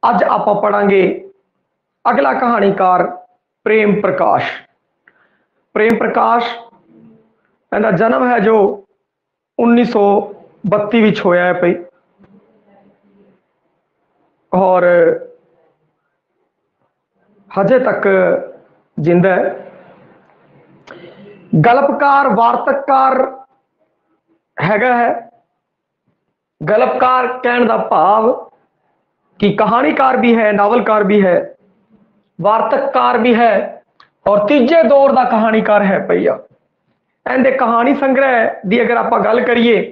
अज आप पढ़ांगे अगला कहानीकार प्रेम प्रकाश। प्रेम प्रकाश इहदा जन्म है जो 1932 विच होया है पई और हजे तक जिंदा है। गल्पकार वार्तककार हैगा है। गल्पकार कहने का भाव कि कहानीकार भी है, नावलकार भी है, वार्तककार भी है और तीजे दौर का कहानीकार है भैया। इहदे कहानी संग्रह की अगर आप गल करिए,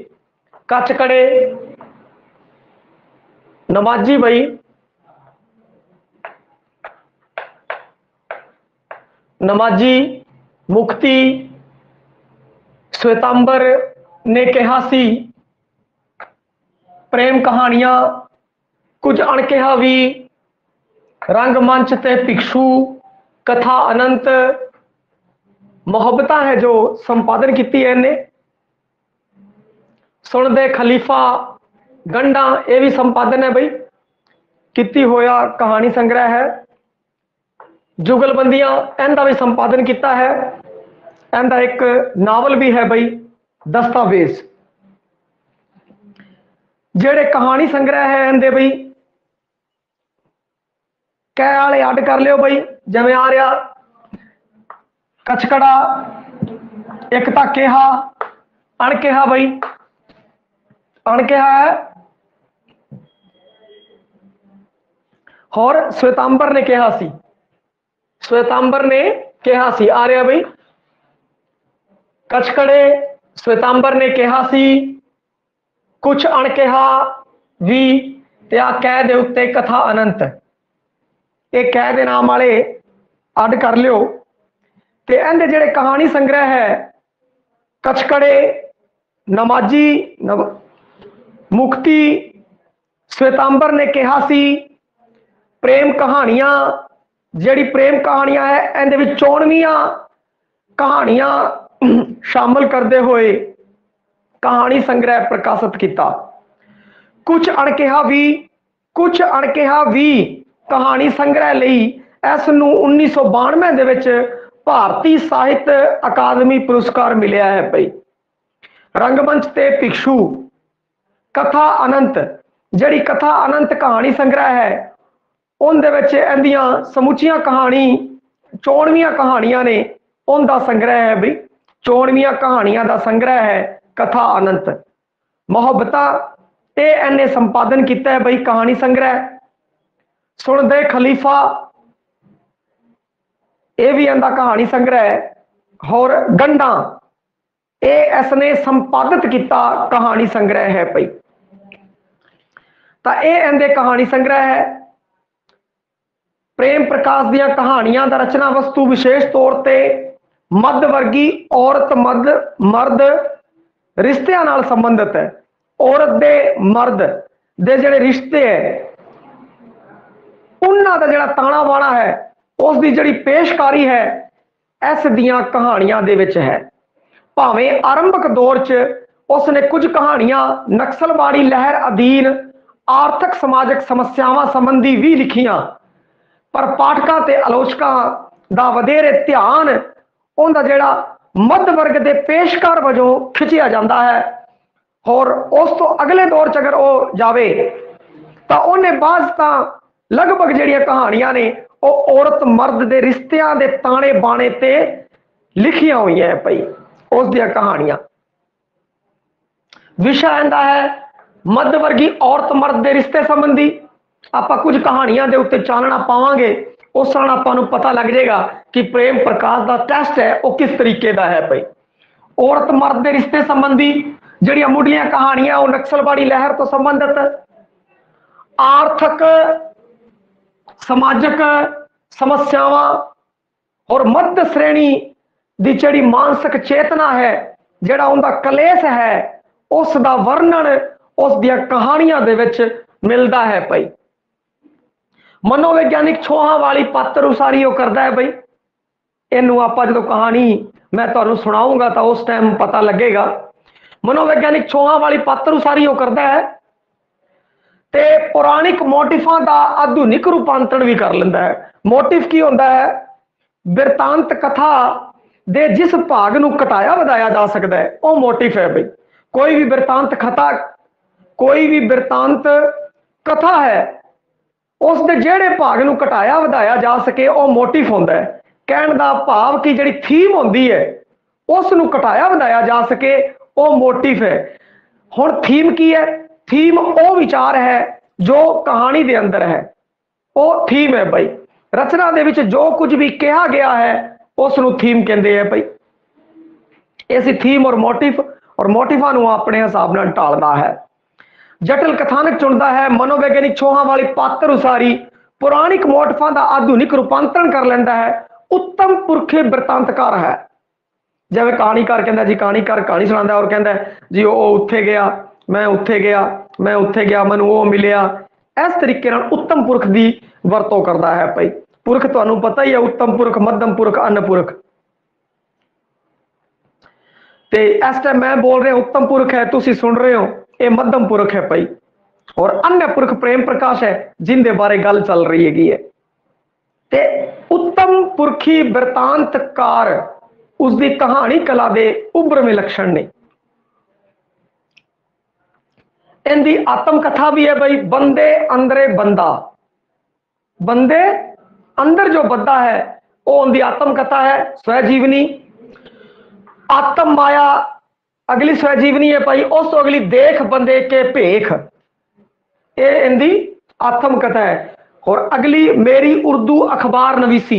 कचकड़े, नमाजी बई, नमाजी, मुक्ति, श्वेतांबर ने कहा सी, प्रेम कहानियां, कुछ अणकिहा भी, रंगमंच ते भिक्षु, कथा अनंत, मुहब्बत है जो संपादन की इन्हें, सुनदे खलीफा, गंडा ये भी संपादन है बई किती होया कहानी संग्रह है। जुगलबंदियां इनका भी संपादन किया है। इनका एक नावल भी है बई दस्तावेज। जेड़े कहानी संग्रह है इनके बई कै वाले अड कर लियो बई, जिवें आ रहा कचकड़ा, एक तो केहा, अणकिहा बई, अणकिहा है और श्वेतांबर ने कहा सी, श्वेतांबर ने कहा सी, आ रहा बई कचकड़े, श्वेतांबर ने कहा सी, कुछ अणकिहा भी, आ कह दे उत्ते कथा अनंत। ये कह दे नाम वाले अड कर लियो। ते इहदे जेड़े कहानी संग्रह है कचकड़े, नमाजी, मुक्ति, श्वेतांबर ने कहा सी, प्रेम कहानियां, जेड़ी प्रेम कहानियां है इहदे विच 94 कहानियां शामिल करते हुए कहानी संग्रह प्रकाशित किया। कुछ अणकिहा भी कहानी संग्रह लई इस नूं 1992 दे विच भारतीय साहित्य अकादमी पुरस्कार मिलिया है भाई। रंगमंच ते भिक्षु, कथा अनंत, जिहड़ी कथा अनंत कहानी संग्रह है उनदे विच इहदियां समुचियां कहानी 94 कहानियां ने, उनका संग्रह है भाई। 94 कहानियां का संग्रह है कथा अनंत। मुहब्बत ये इन्हें संपादन किया है भाई कहानी संग्रह। सुनदे खलीफा ये भी इनका कहानी संग्रह है और गंडा ये इसने संपादित किया कहानी संग्रह है भाई। तो ये इनके कहानी संग्रह है। प्रेम प्रकाश दियां कहानियां दा रचना वस्तु विशेष तौर पर मध्यवर्गी औरत मर्द रिश्तियां नाल संबंधित है। औरत दे मर्द दे जिहड़े रिश्ते है उन्हां दा जिहड़ा ताना बाना है उसकी जिहड़ी पेशकारी है इस दियां कहानियां दे विच है। भावें आरंभक दौर च उसने कुछ कहानियां नक्सलवाड़ी लहर अधीन आर्थिक समाजिक समस्यावां संबंधी भी लिखियां, पर पाठकों ते आलोचकों दा वधेरे ध्यान उनका जिहड़ा मध्य वर्ग के पेशकार वजों खिंचिया जाता है और उस तो अगले दौर च अगर वो जावे तो उन्हें बाज तां लगभग जिहड़ियां कहानियां ने वो औरत मर्द के रिश्तियां के ताने बाने ते लिखिया हुई है भाई उस दियां कहानियां। विषय इहदा है मध्यवर्गी औरत मर्द के रिश्ते संबंधी। आप कुछ कहानियां के उत्ते चानना पावांगे, उस तरह आपां पता लग जाएगा कि प्रेम प्रकाश का टेस्ट है वो किस तरीके का है भाई। औरत मर्द के रिश्ते संबंधी जिहड़ियां मुढ़लियां कहानियां वो नक्सलवाड़ी लहर तो संबंधित, आर्थिक समाजिक समस्यावां और मध्य श्रेणी की जिहड़ी मानसिक चेतना है, जिहड़ा उनका कलेश है, उसका वर्णन उस दियां कहानियां दे विच मिलता है भाई। मनोवैज्ञानिक छोहां वाली पात्र उसारी वो करता है भाई। इनू आप जो कहानी मैं तुहानू सुनाऊंगा तो उस टाइम पता लगेगा। मनोवैज्ञानिक छोहां वाली पात्र उसारी वो करता है। ਤੇ ਪੁਰਾਣਿਕ ਮੋਟਿਫਾਂ ਦਾ ਆਧੁਨਿਕ ਰੂਪਾਂਤरण ਵੀ ਕਰ ਲੈਂਦਾ ਹੈ। ਮੋਟਿਵ ਕੀ ਹੁੰਦਾ ਹੈ? ਬਿਰਤਾਂਤ ਕਥਾ ਦੇ ਜਿਸ ਭਾਗ ਨੂੰ ਘਟਾਇਆ ਵਧਾਇਆ ਜਾ ਸਕਦਾ ਹੈ ਉਹ ਮੋਟਿਵ ਹੈ ਬਈ। ਕੋਈ ਵੀ ਬਿਰਤਾਂਤ ਕਥਾ ਹੈ, ਉਸ ਦੇ ਜਿਹੜੇ ਭਾਗ ਨੂੰ ਘਟਾਇਆ ਵਧਾਇਆ ਜਾ ਸਕੇ ਉਹ ਮੋਟਿਵ ਹੁੰਦਾ ਹੈ। ਕਹਿਣ ਦਾ ਭਾਵ ਕਿ ਜਿਹੜੀ ਥੀਮ ਹੁੰਦੀ ਹੈ ਉਸ ਨੂੰ ਘਟਾਇਆ ਵਧਾਇਆ ਜਾ ਸਕੇ ਉਹ ਮੋਟਿਵ ਹੈ। ਹੁਣ ਥੀਮ ਕੀ ਹੈ? ਥੀਮ ਉਹ ਵਿਚਾਰ ਹੈ ਜੋ ਕਹਾਣੀ ਦੇ ਅੰਦਰ ਹੈ, ਉਹ ਥੀਮ ਹੈ ਬਈ। ਰਚਨਾ ਦੇ ਵਿੱਚ ਜੋ ਕੁਝ ਵੀ ਕਿਹਾ ਗਿਆ ਹੈ ਉਸ ਨੂੰ ਥੀਮ ਕਹਿੰਦੇ ਆ ਬਈ। ਇਹ ਥੀਮ ਔਰ ਮੋਟਿਵਾਂ ਨੂੰ ਆਪਣੇ ਹਿਸਾਬ ਨਾਲ ਢਾਲਦਾ ਹੈ। ਜਟਲ ਕਥਾਨਕ ਚੁਣਦਾ ਹੈ, ਮਨੋਵਿਗਿਆਨਿਕ ਛੋਹਾਂ ਵਾਲੀ ਪਾਤਰ ਉਸਾਰੀ ਪੁਰਾਣਿਕ ਮੋਟਿਫਾਂ ਦਾ ਆਧੁਨਿਕ ਰੂਪਾਂਤरण ਕਰ ਲੈਂਦਾ ਹੈ। ਉੱਤਮ ਪੁਰਖੇ ਬਿਰਤਾਂਤਕਾਰ ਹੈ। ਜਿਵੇਂ ਕਹਾਣੀਕਾਰ ਕਹਿੰਦਾ ਜੀ, ਕਹਾਣੀਕਾਰ ਕਹਾਣੀ ਸੁਣਾਉਂਦਾ ਔਰ ਕਹਿੰਦਾ ਜੀ ਉਹ ਉੱਥੇ ਗਿਆ, ਮੈਂ ਉੱਥੇ ਗਿਆ, ਮੈਨੂੰ ਉਹ ਮਿਲਿਆ। ਇਸ ਤਰੀਕੇ ਨਾਲ ਉੱਤਮ ਪੁਰਖ ਦੀ ਵਰਤੋਂ ਕਰਦਾ ਹੈ ਭਾਈ। ਪੁਰਖ ਤੁਹਾਨੂੰ ਪਤਾ ਹੀ ਹੈ, ਉੱਤਮ ਪੁਰਖ, ਮੱਧਮ ਪੁਰਖ, ਅੰਨ ਪੁਰਖ। ਤੇ ਇਸ ਟਾਈਮ ਮੈਂ ਬੋਲ ਰਿਹਾ ਉੱਤਮ ਪੁਰਖ ਹੈ, ਤੁਸੀਂ ਸੁਣ ਰਹੇ ਹੋ ਇਹ ਮੱਧਮ ਪੁਰਖ ਹੈ ਭਾਈ। ਔਰ अन्य पुरख प्रेम प्रकाश है जिनके बारे गल चल रही है। ते उत्तम पुरखी बिरतांतकार उसकी कहानी कला दे उभरवें लक्षण ने। इनकी आत्मकथा भी है भाई। बंदे अंदरे बंदा, बंदे अंदर जो बंदा है वो उनकी आत्मकथा है। स्वजीवनी आत्म माया अगली स्वजीवनी है भाई। उस तो अगली देख बंदे के भेख, ये इनकी आत्मकथा है। और अगली मेरी उर्दू अखबार नवीसी,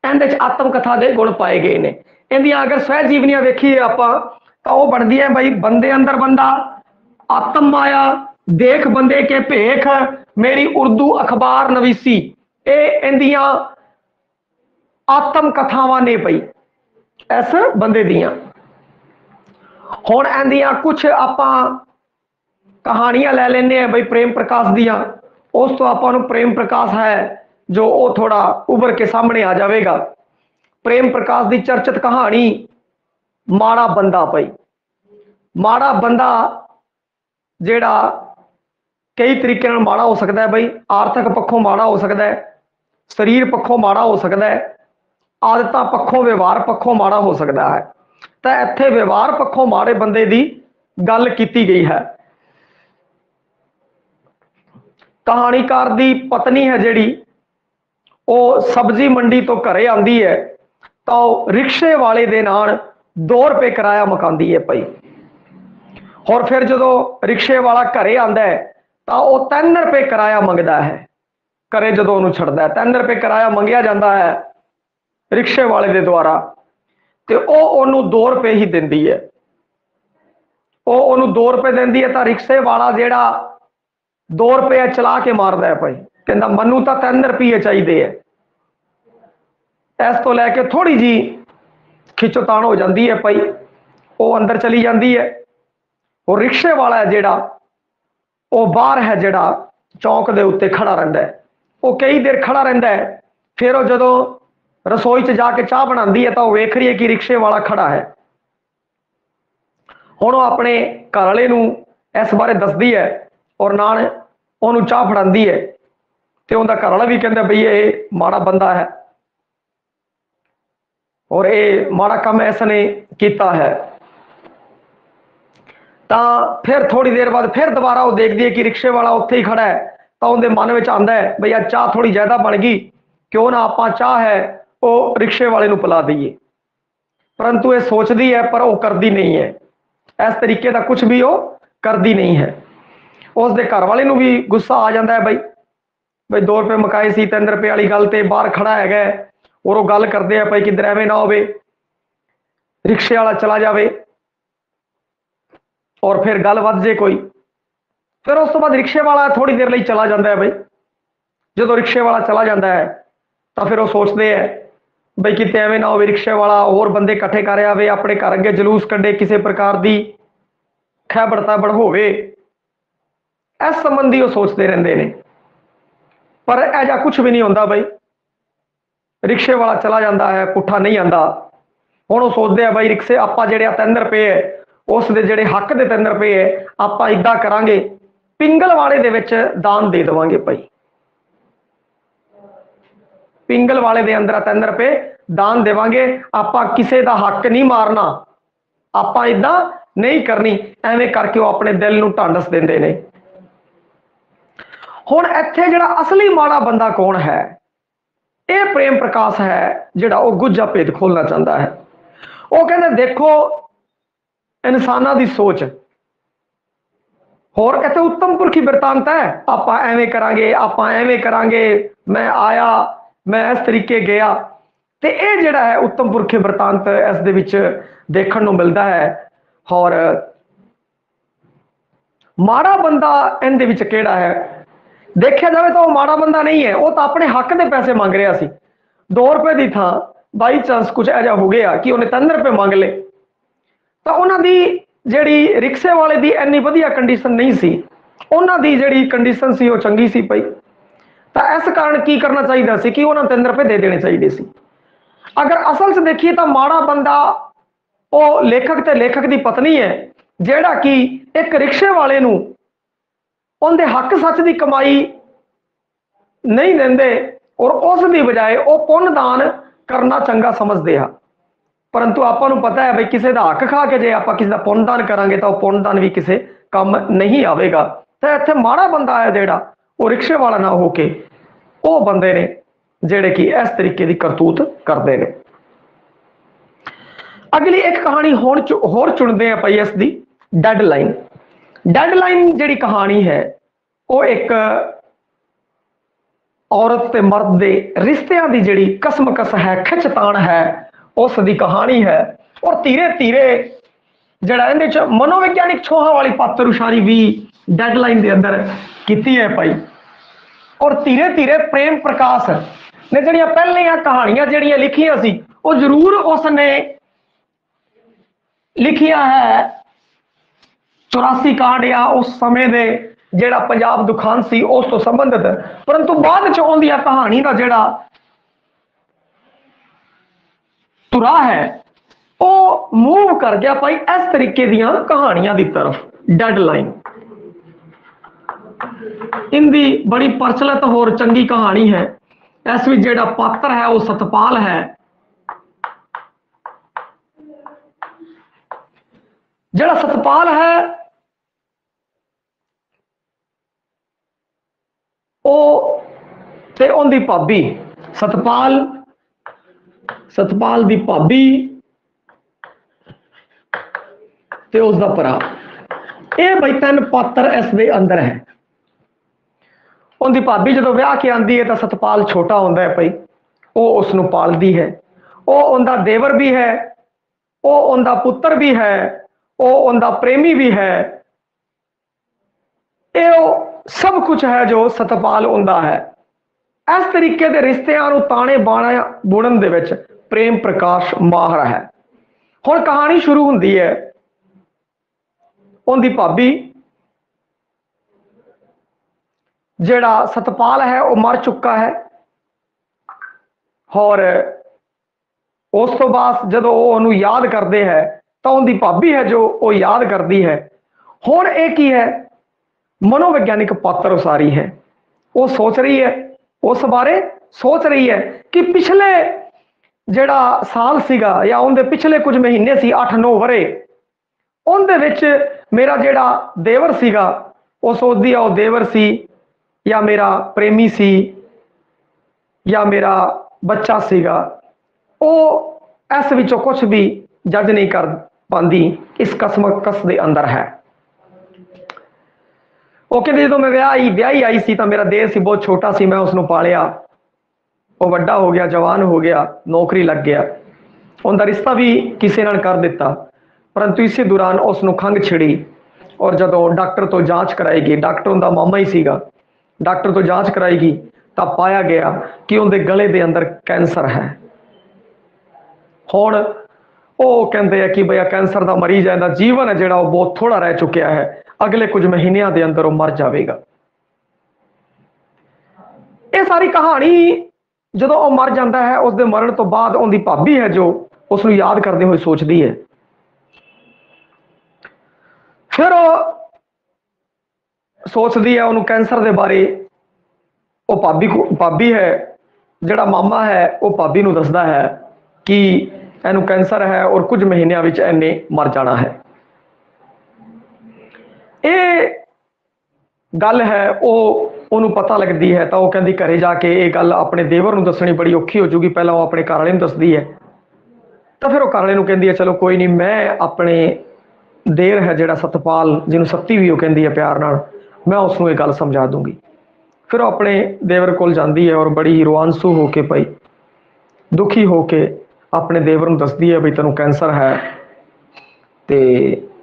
इहदे च आत्मकथा के गुण पाए गए ने। इहदियां अगर स्वजीवनियां देखिए आपां तो वह बनदी है भाई, बंदे अंदर बंदा, आत्म माया, देख बंदे के भेख, मेरी उर्दू अखबार नवीसी, ये इहदियां आत्म कथावां ने भाई इस बंदे दियां। हुण इहदियां कुछ आपां कहानियां लै लेने भाई प्रेम प्रकाश दियां। उस तो आपां नूं प्रेम प्रकाश है जो वो थोड़ा उभर के सामने आ जाएगा। प्रेम प्रकाश की चर्चित कहानी माड़ा बंदा भाई। माड़ा बंदा जेड़ा कई तरीके नाल माड़ा हो सकता है भाई। आर्थिक पक्षों माड़ा हो सकता है, शरीर पक्षों माड़ा हो सकता है, आदत पक्षों व्यवहार पक्षों माड़ा हो सकता है। तो इत्थे व्यवहार पक्षों माड़े बंदे की गल की गई है। कहानीकार की पत्नी है जिहड़ी वो सब्जी मंडी तो घरे आती है तो रिक्शे वाले दे नाल 2 रुपए किराया मुकाती है भाई। और फिर जो रिक्शे वाला घरे आता है तो वह 3 रुपए किराया मंगता है। घरे जो उन्होंने छड्डदा है 3 रुपए किराया मंगिया जाता है रिक्शे वाले के द्वारा, तो वह 2 रुपए ही दिंदी है। वो उन्होंने 2 रुपए दिंदी है तो रिक्शे वाला जिहड़ा 2 रुपये चला के मारदा है भाई, कहता मनु तो 3 रुपये चाहिए है। इस तो लैके थोड़ी जी खिचोतान हो जाती है भाई, वो अंदर चली जाती है। और रिक्शे वाला है जिहड़ा वो बाहर है, जिहड़ा चौक के उत्ते खड़ा रहिंदा है। वो कई देर खड़ा रहिंदा है, फिर वो जदों रसोई च जाके चाह बनाती है तो वेख रही है कि रिक्शे वाला खड़ा है। हुण वो अपने घर वाले नूं इस बारे दसदी है और नाल उन्होंने चाह फड़ाती है। तो उनका घर वाला भी कहता बई ये माड़ा बंदा है और ये माड़ा काम इसने किया है। तो फिर थोड़ी देर बाद फिर दोबारा वो देखती है कि रिक्शे वाला उत्थे ही खड़ा है। तो उनके मन में आता है बई आ चाह थोड़ी ज़्यादा बन गई, क्यों ना आप चाह है वो रिक्शे वाले नूं पिला दईए। परंतु ये सोचती है पर वो करती नहीं है। इस तरीके का कुछ भी वो करती नहीं है। उसके घर वाले नूं भी गुस्सा आ जाता है बई 2 रुपए मुकाए सी, 3 रुपए वाली गल ते बाहर खड़ा है और वो गल करते हैं भाई किधर एवं ना होवे, रिक्शे वाला चला जाए और फिर गल वध जे कोई। फिर उस तो बाद रिक्शे वाला थोड़ी देर लिए चला जाता है भाई। जो रिक्शे वाला चला जाता है तो फिर वो सोचते हैं बई कितने एवं ना होवे रिक्शे वाला होर बंदे इकट्ठे कर आवे, अपने घर अगे जलूस कढ़े, किसी प्रकार की खैबड़ तैबड़ होवे, इस संबंधी वो सोचते रहते हैं। पर ऐसा कुछ भी नहीं होता भाई। रिक्शे वाला चला जाता है, पुट्ठा नहीं आता। हुण वो सोचते हैं भाई रिक्शे आप जो 3 रुपए है उस दे जिहड़े हक दे 3 रुपए है आप इदा करांगे ਪਿੰਗਲ ਵਾਲੇ ਦੇ ਵਿੱਚ ਦਾਨ ਦੇ ਦੇਵਾਂਗੇ ਭਾਈ। ਪਿੰਗਲ ਵਾਲੇ ਦੇ ਅੰਦਰ 3 ਰੁਪਏ ਦਾਨ ਦੇਵਾਂਗੇ। ਆਪਾਂ ਕਿਸੇ ਦਾ ਹੱਕ ਨਹੀਂ ਮਾਰਨਾ, ਆਪਾਂ ਇਦਾਂ ਨਹੀਂ ਕਰਨੀ। ਐਵੇਂ ਕਰਕੇ ਉਹ ਆਪਣੇ ਦਿਲ ਨੂੰ ਢਾਂਡਸ ਦਿੰਦੇ ਨੇ। ਹੁਣ ਇੱਥੇ ਜਿਹੜਾ ਅਸਲੀ ਮਾੜਾ ਬੰਦਾ ਕੌਣ ਹੈ? ਇਹ ਪ੍ਰੇਮ ਪ੍ਰਕਾਸ਼ ਹੈ, ਜਿਹੜਾ ਉਹ ਗੁੱਝਾ ਭੇਦ ਖੋਲਣਾ ਚਾਹੁੰਦਾ ਹੈ। ਉਹ ਕਹਿੰਦੇ ਦੇਖੋ ਇਨਸਾਨਾਂ ਦੀ ਸੋਚ, ਹੋਰ ਇੱਥੇ ਉੱਤਮ ਪੁਰਖੀ ਬਿਰਤਾਂਤ ਹੈ, ਆਪਾਂ ਐਵੇਂ ਕਰਾਂਗੇ, ਆਪਾਂ ਐਵੇਂ ਕਰਾਂਗੇ, ਮੈਂ ਆਇਆ, ਮੈਂ ਇਸ ਤਰੀਕੇ ਗਿਆ। ਤੇ ਇਹ ਜਿਹੜਾ ਹੈ ਉੱਤਮ ਪੁਰਖੀ ਬਿਰਤਾਂਤ ਇਸ ਦੇ ਵਿੱਚ ਦੇਖਣ ਨੂੰ ਮਿਲਦਾ ਹੈ। ਔਰ ਮਾੜਾ ਬੰਦਾ ਇਹਦੇ ਵਿੱਚ ਕਿਹੜਾ ਹੈ? ਦੇਖਿਆ ਜਾਵੇ ਤਾਂ ਉਹ ਮਾੜਾ ਬੰਦਾ ਨਹੀਂ ਹੈ, ਉਹ ਤਾਂ ਆਪਣੇ ਹੱਕ ਦੇ ਪੈਸੇ ਮੰਗ ਰਿਹਾ ਸੀ। 2 ਰੁਪਏ ਦੀ ਥਾਂ ਬਾਈ ਚਾਂਸ ਕੁਝ ਇਹੋ ਹੋ ਗਿਆ ਕਿ ਉਹਨੇ 3 ਰੁਪਏ ਮੰਗ ਲਏ, ਤਾਂ ਉਹਨਾਂ ਦੀ ਜਿਹੜੀ ਰਿਕਸ਼ੇ ਵਾਲੇ ਦੀ ਇੰਨੀ ਵਧੀਆ ਕੰਡੀਸ਼ਨ ਨਹੀਂ ਸੀ, ਉਹਨਾਂ ਦੀ ਜਿਹੜੀ ਕੰਡੀਸ਼ਨ ਸੀ ਉਹ ਚੰਗੀ ਸੀ ਪਈ। ਤਾਂ ਇਸ ਕਾਰਨ ਕੀ ਕਰਨਾ ਚਾਹੀਦਾ ਸੀ ਕਿ ਉਹਨਾਂ 3 ਰੁਪਏ ਦੇ ਦੇਣੇ ਚਾਹੀਦੇ ਸੀ। ਅਗਰ ਅਸਲ 'ਚ ਦੇਖੀਏ ਤਾਂ ਮਾੜਾ ਬੰਦਾ ਉਹ ਲੇਖਕ ਤੇ ਲੇਖਕ ਦੀ ਪਤਨੀ ਹੈ, ਜਿਹੜਾ ਕਿ ਇੱਕ ਰਿਕਸ਼ੇ ਵਾਲੇ ਨੂੰ ਉਹਦੇ ਹੱਕ ਸੱਚ ਦੀ ਕਮਾਈ ਨਹੀਂ ਦਿੰਦੇ, ਔਰ ਉਸ ਦੀ ਬਜਾਏ ਉਹ ਪੁੰਨ ਦਾਨ ਕਰਨਾ ਚੰਗਾ ਸਮਝਦੇ ਆ। ਪਰੰਤੂ ਆਪਾਂ ਨੂੰ ਪਤਾ ਹੈ ਬਈ ਕਿਸੇ ਦਾ ਹੱਕ ਖਾ ਕੇ ਜੇ ਆਪਾਂ ਕਿਸੇ ਦਾ ਪੁੰਨ ਦਾਨ ਕਰਾਂਗੇ ਤਾਂ ਉਹ ਪੁੰਨ ਦਾਨ ਵੀ ਕਿਸੇ ਕੰਮ ਨਹੀਂ ਆਵੇਗਾ। ਤਾਂ ਇੱਥੇ ਮਾੜਾ ਬੰਦਾ ਹੈ ਜਿਹੜਾ ਉਹ ਰਿਕਸ਼ੇ ਵਾਲਾ ਨਾ ਹੋ ਕੇ ਉਹ ਬੰਦੇ ਨੇ ਜਿਹੜੇ ਕਿ ਇਸ ਤਰੀਕੇ ਦੀ ਕਰਤੂਤ ਕਰਦੇ ਨੇ। ਅਗਲੀ ਇੱਕ ਕਹਾਣੀ ਹੁਣ ਹੋਰ ਚੁਣਦੇ ਆ ਭਾਈ, ਇਸ ਦੀ ਡੈਡਲਾਈਨ। ਡੈਡਲਾਈਨ ਜਿਹੜੀ ਕਹਾਣੀ ਹੈ ਉਹ ਇੱਕ ਔਰਤ ਤੇ ਮਰਦ ਦੇ ਰਿਸ਼ਤਿਆਂ ਦੀ ਜਿਹੜੀ ਕਸਮਕਸ ਹੈ, ਖਿੱਚਤਾਣ ਹੈ, ਉਸ ਦੀ ਕਹਾਣੀ ਹੈ। ਔਰ ਧੀਰੇ ਧੀਰੇ ਜਿਹੜਾ ਇਹਦੇ ਚ ਮਨੋਵਿਗਿਆਨਿਕ ਛੋਹਾਂ ਵਾਲੀ ਪਾਤਰ ਉਸ਼ਾਰੀ ਵੀ ਡੈਡਲਾਈਨ ਦੇ ਅੰਦਰ ਕੀਤੀ ਹੈ ਭਾਈ। ਔਰ ਧੀਰੇ ਧੀਰੇ ਪ੍ਰੇਮ ਪ੍ਰਕਾਸ਼ ਨੇ ਜਿਹੜੀਆਂ ਪਹਿਲੀਆਂ ਕਹਾਣੀਆਂ ਜਿਹੜੀਆਂ ਲਿਖੀਆਂ ਸੀ ਉਹ ਜ਼ਰੂਰ ਉਸਨੇ ਲਿਖੀਆਂ ਹੈ 84 ਕਾਂਡ ਜਾਂ ਉਸ ਸਮੇਂ ਦੇ ਜਿਹੜਾ ਪੰਜਾਬ ਦੁਖਾਂਤ ਸੀ ਉਸ ਤੋਂ ਸੰਬੰਧਿਤ, ਪਰੰਤੂ ਬਾਅਦ ਚ ਆਉਂਦੀਆਂ ਕਹਾਣੀ ਦਾ ਜਿਹੜਾ ਤੁਰਾ ਹੈ ਉਹ ਮੂਵ ਕਰ ਗਿਆ ਭਾਈ ਇਸ ਤਰੀਕੇ ਦੀਆਂ ਕਹਾਣੀਆਂ ਦੀ ਤਰਫ। ਡੈਡਲਾਈਨ ਇਨਦੀ ਬੜੀ ਪ੍ਰਚਲਿਤ ਹੋਰ ਚੰਗੀ ਕਹਾਣੀ ਹੈ। ਇਸ ਵਿੱਚ ਜਿਹੜਾ ਪਾਤਰ ਹੈ ਉਹ ਸਤਪਾਲ ਹੈ। ਜਿਹੜਾ ਸਤਪਾਲ ਹੈ ਉਹ ਤੇ ਉਹਦੀ ਭਾਬੀ, ਸਤਪਾਲ ਦੀ ਭਾਬੀ ਤੇ ਉਸ ਦਾ ਭਰਾ, ਇਹ ਬਈ 3 ਪਾਤਰ ਇਸ ਦੇ ਅੰਦਰ ਹੈ। ਉਹਦੀ ਭਾਬੀ ਜਦੋਂ ਵਿਆਹ ਕੇ ਆਂਦੀ ਹੈ ਤਾਂ ਸਤਪਾਲ ਛੋਟਾ ਹੁੰਦਾ ਹੈ ਭਾਈ, ਉਹ ਉਸ ਨੂੰ ਪਾਲਦੀ ਹੈ। ਉਹ ਉਹਦਾ ਦੇਵਰ ਵੀ ਹੈ, ਉਹ ਉਹਦਾ ਪੁੱਤਰ ਵੀ ਹੈ, ਉਹ ਉਹਦਾ ਪ੍ਰੇਮੀ ਵੀ ਹੈ। ਇਹ ਉਹ ਸਭ ਕੁਝ ਹੈ ਜੋ ਸਤਪਾਲ ਹੁੰਦਾ ਹੈ। ਇਸ ਤਰੀਕੇ ਦੇ ਰਿਸ਼ਤਿਆਂ ਨੂੰ ਤਾਣੇ ਬਾਣਾ ਬੁਣਨ ਦੇ ਵਿੱਚ ਪ੍ਰੇਮ ਪ੍ਰਕਾਸ਼ ਮਾਹਰ ਹੈ। ਹੁਣ ਕਹਾਣੀ ਸ਼ੁਰੂ ਹੁੰਦੀ ਹੈ, ਉਹਦੀ ਭਾਬੀ ਜਿਹੜਾ ਸਤਪਾਲ ਹੈ ਉਹ ਮਰ ਚੁੱਕਾ ਹੈ। ਔਰ ਉਸ ਤੋਂ ਬਾਅਦ ਜਦੋਂ ਉਹ ਉਹਨੂੰ ਯਾਦ ਕਰਦੇ ਹੈ ਤਾਂ ਉਹਦੀ ਭਾਬੀ ਹੈ ਜੋ ਉਹ ਯਾਦ ਕਰਦੀ ਹੈ। ਹੁਣ ਇਹ ਕੀ ਹੈ? ਮਨੋਵਿਗਿਆਨਿਕ ਪਾਤਰ ਉਸਾਰੀ ਹੈ। ਉਹ ਸੋਚ ਰਹੀ ਹੈ, ਉਸ ਬਾਰੇ ਸੋਚ ਰਹੀ ਹੈ ਕਿ ਪਿਛਲੇ ਜਿਹੜਾ ਸਾਲ ਸੀਗਾ ਜਾਂ ਉਹਦੇ ਪਿਛਲੇ ਕੁਝ ਮਹੀਨੇ ਸੀ, 8-9 ਵਰੇ, ਉਹਦੇ ਵਿੱਚ ਮੇਰਾ ਜਿਹੜਾ ਦੇਵਰ ਸੀਗਾ ਉਹ ਸੋਚਦੀ ਆ ਉਹ ਦੇਵਰ ਸੀ ਜਾਂ ਮੇਰਾ ਪ੍ਰੇਮੀ ਸੀ ਜਾਂ ਮੇਰਾ ਬੱਚਾ ਸੀਗਾ। ਉਹ ਇਸ ਵਿੱਚੋਂ ਕੁਝ ਵੀ ਜੱਜ ਨਹੀਂ ਕਰ ਪਾਉਂਦੀ, ਇਸ ਕਸਮਕਸ ਦੇ ਅੰਦਰ ਹੈ। ਉਹ ਕਹਿੰਦੇ ਜਦੋਂ ਮੈਂ ਵਿਆਹੀ ਆਈ ਸੀ ਤਾਂ ਮੇਰਾ ਦੇਰ ਸੀ, ਬਹੁਤ ਛੋਟਾ ਸੀ, ਮੈਂ ਉਸਨੂੰ ਪਾਲਿਆ, ਉਹ ਵੱਡਾ ਹੋ ਗਿਆ, ਜਵਾਨ ਹੋ ਗਿਆ, ਨੌਕਰੀ ਲੱਗ ਗਿਆ, ਉਹਦਾ ਰਿਸ਼ਤਾ ਵੀ ਕਿਸੇ ਨਾਲ ਕਰ ਦਿੱਤਾ। ਪਰੰਤੂ ਇਸੇ ਦੌਰਾਨ ਉਸ ਨੂੰ ਖੰਘ ਛਿੜੀ ਔਰ ਜਦੋਂ ਡਾਕਟਰ ਤੋਂ ਜਾਂਚ ਕਰਾਏਗੀ, ਡਾਕਟਰ ਉਹਦਾ ਮਾਮਾ ਹੀ ਸੀਗਾ, ਡਾਕਟਰ ਤੋਂ ਜਾਂਚ ਕਰਾਏਗੀ ਤਾਂ ਪਾਇਆ ਗਿਆ ਕਿ ਉਹਦੇ ਗਲੇ ਦੇ ਅੰਦਰ ਕੈਂਸਰ ਹੈ। ਹੁਣ ਉਹ ਕਹਿੰਦੇ ਆ ਕਿ ਬਈ ਕੈਂਸਰ ਦਾ ਮਰੀਜ਼ ਹੈ, ਇਹਦਾ ਜੀਵਨ ਹੈ ਜਿਹੜਾ ਉਹ ਬਹੁਤ ਥੋੜਾ ਰਹਿ ਚੁੱਕਿਆ ਹੈ, ਅਗਲੇ ਕੁਝ ਮਹੀਨਿਆਂ ਦੇ ਅੰਦਰ ਉਹ ਮਰ ਜਾਵੇਗਾ। ਇਹ ਸਾਰੀ ਕਹਾਣੀ ਜਦੋਂ ਉਹ ਮਰ ਜਾਂਦਾ ਹੈ, ਉਸ ਦੇ ਮਰਨ ਤੋਂ ਬਾਅਦ ਉਹਦੀ ਭਾਬੀ ਹੈ ਜੋ ਉਸ ਨੂੰ ਯਾਦ ਕਰਦੇ ਹੋਏ ਸੋਚਦੀ ਹੈ। ਫਿਰ ਉਹ सोचती है उन्होंने कैंसर के बारे। वो भाभी है, जड़ा मामा है वो भाभी नूं दसदा है कि इनू कैंसर है और कुछ महीनों में इन्हें मर जाना है। ये गल है वो पता लगती है तो वह कहती घरे जाके ये गल अपने देवर नूं दसनी बड़ी औखी हो जूगी। पहला वो अपने घर वाले नूं दसदी है तो फिर वो घर वाले नूं कहती है चलो कोई नहीं, मैं अपने देर है जिहड़ा सतपाल, जिन्होंने सत्ती भी वो कहती है प्यार नाल, मैं उसनूं ये गल समझा दूंगी। फिर वो अपने देवर कोल जाती है और बड़ी रोआंसू होके भाई दुखी होके अपने देवर नूं दसदी है भी तेनों कैंसर है ते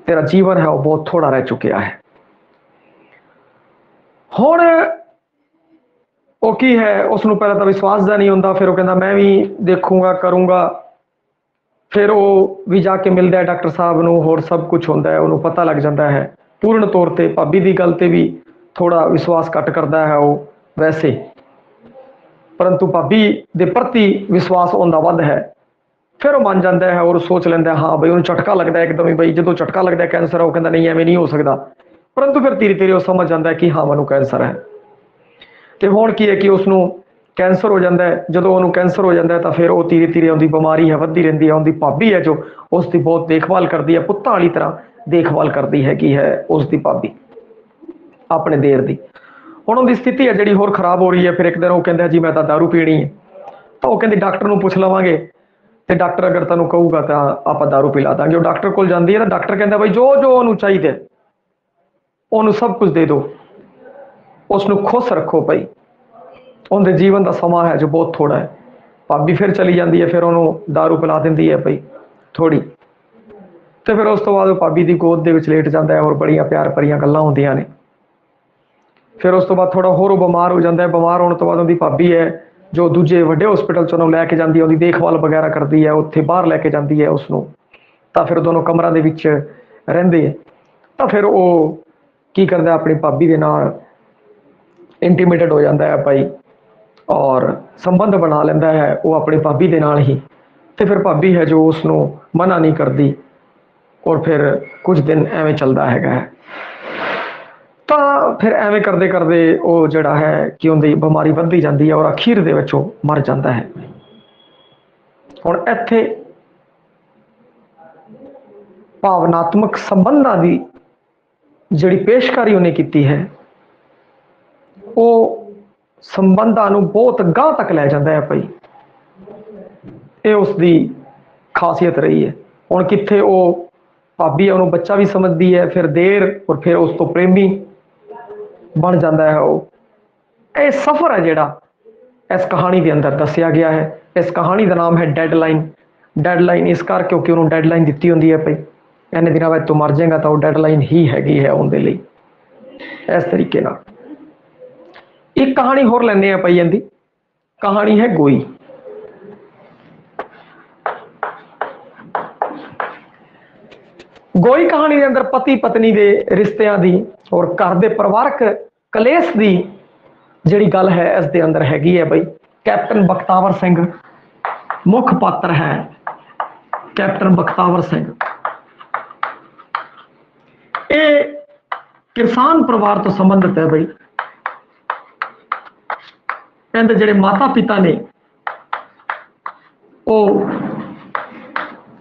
तेरा जीवन है वो बहुत थोड़ा रह चुकिया है। हुण वो की है, उसनों पहले तो विश्वास का नहीं होंदा, फिर वो कहता मैं भी देखूंगा करूंगा। फिर वो भी जाके मिलता है डॉक्टर साहब नूं, होर सब कुछ होंदा है, उन्होंने पता लग जाता है। पूर्ण तौर पर भाभी की गल ते भी थोड़ा विश्वास घट करता है वो वैसे, परंतु भाभी के प्रति विश्वास उनका वध है। फिर वो मान जाता है और सोच लेंदा हाँ बई, उन्हें झटका लगता है एकदम ही बई, जो झटका लगता है कैंसर है वो कहता नहीं एवं नहीं हो सकता। परंतु फिर धीरे धीरे वो समझ जाता है कि हाँ मैनू कैंसर है। तो हुण की है कि उसनों कैंसर हो जाता है। जो उन्होंने कैंसर हो जाता है तो फिर वो धीरे धीरे उनकी बीमारी है वधदी रहिंदी है। उनकी भाभी है जो उसकी बहुत देखभाल करती है, पुत्तां वाली तरह देखभाल करती है कि है उसकी भाभी अपने देर की। हुण उनकी स्थिति है जी होर खराब हो रही है। फिर एक दिन वो कहता जी मैं तो दारू पीनी है, तो वो कहती डॉक्टर नूं पुछ लवांगे, तो डॉक्टर अगर तेनों कहूगा तो आप दारू पिला देंगे। वो डॉक्टर को जाती है ना, डॉक्टर कहता बई जो जो उन्होंने चाहिए उन्होंने सब कुछ दे दो, उसनों खुश रखो भाई, उनके जीवन का समा है जो बहुत थोड़ा है। भाभी फिर चली जाती है, फिर उन्होंने दारू पिला देंदी है भाई थोड़ी, तो फिर उस तो बाद भाभी की गोद के लेट जाता है और बड़िया प्यार भरिया गल्लां होंदियां ने। फिर उस तो बाद थोड़ा होर बीमार हो जाता है। बीमार होने तो बाद उनकी भाभी है जो दूजे वड्डे हॉस्पिटल च उन्होंने लैके जाती है, उनकी देखभाल वगैरह करती है, उत्थे बाहर लैके जाती है उसनों। तो फिर दोनों कमरों के विच रहिंदे, तो फिर वो की करता अपनी भाभी के नाल इंटीमेटेड हो जाता है भाई और संबंध बना लेंदा है वो अपनी भाभी के नाल ही। तो फिर भाभी है जो उसनों मना नहीं करती और फिर कुछ दिन एवं चलता है। तो फिर एवं करते करते वो जड़ा है कि उनकी बीमारी बढ़ती जाती है और अखीर दे विच वो मर जाता है। हुण इत्थे भावनात्मक संबंधां की जिहड़ी पेशकारी उन्हें की है वो संबंधां नूं बहुत गांह तक लै जाता है भाई, ये उसकी खासियत रही है। हुण कित्थे वो भाभी है उन्होंने बच्चा भी समझती है, फिर देर और फिर उस तो प्रेमी बन जाता है। वो ये सफ़र है जिहड़ा इस कहानी के अंदर दसिया गया है। इस कहानी का नाम है डेडलाइन। डेडलाइन इस कर क्योंकि उन्होंने डेडलाइन दी होंगी है भाई, इन्ने दिनों बाद तू मर जाएगा, तो वो डेडलाइन ही हैगी है उनके लिए। इस तरीके नाल एक कहानी होर लैंदे भाई, इनकी कहानी है गोई। गोई कहानी के अंदर पति पत्नी के रिश्तियां दी और घर के परिवारक कलेश की जिहड़ी गल है इस दे अंदर हैगी है भाई। कैप्टन बख्तावर सिंह मुख पात्र है। कैप्टन बख्तावर सिंह ये किसान परिवार तो संबंधित है भाई। इनके जिहड़े माता पिता ने वो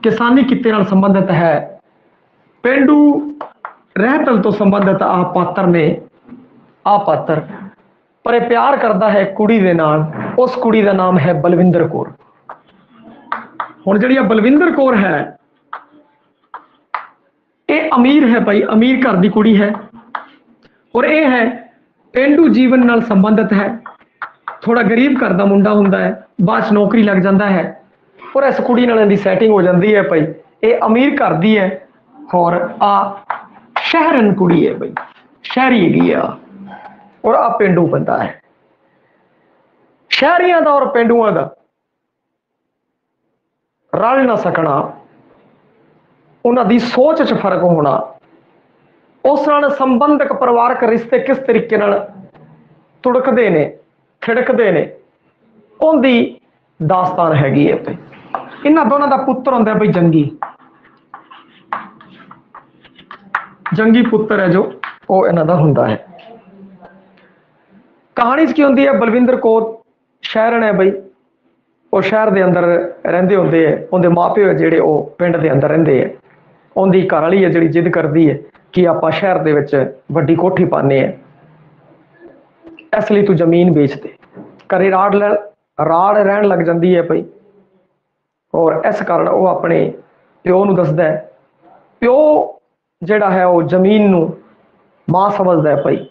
किसानी किते नाल संबंधित है। पेंडू रहतल तो संबंधित आ पात्र ने, आ पात्र पर यह प्यार करता है कुड़ी दे नाल। उस कुड़ी का नाम है बलविंदर कौर। हुण जिहड़ी बलविंदर कौर है ये अमीर है भाई, अमीर घर की कुड़ी है और यह है पेंडू जीवन नाल संबंधित है। थोड़ा गरीब घर का मुंडा हुंदा है, बाद च नौकरी लग जाता है और इस कुड़ी नाल इहदी सैटिंग हो जाती है भाई। ये अमीर घर की है और आ शहरन कुड़ी है भाई, शहरी हैगी आ और आ पेंडू बंदा है। शहरियां दा और पेंडुआं दा रल ना सकना, उन्हां दी सोच च फर्क होना, उस नाल संबंधक परिवारक रिश्ते किस तरीके नाल तुड़कदे ने खिड़कदे ने, उनकी दास्तान हैगी है भाई। इन्हां दोनों का पुत्र हुंदा भाई जंगी। जंगी पुत्र है जो वो इन्हां दा हुंदा है। कहानी च की होंदी है, बलविंदर कौर शहरन है बई, वो शहर के अंदर रहिंदे होंदे है, उनके माँ प्यो है जिहड़े वो पिंड के अंदर रहिंदे है। उनकी घर वाली है जिहड़ी जिद करती है कि आपां शहर दे विच वड्डी कोठी पाने हैं, इसलिए तू जमीन बेच दे। घरे राड़ रहन लग जाती है पई, और इस कारण वो अपने प्यो नूं दसदा है। प्यो जिहड़ा है वो जमीन नूं मां समझदा है पई,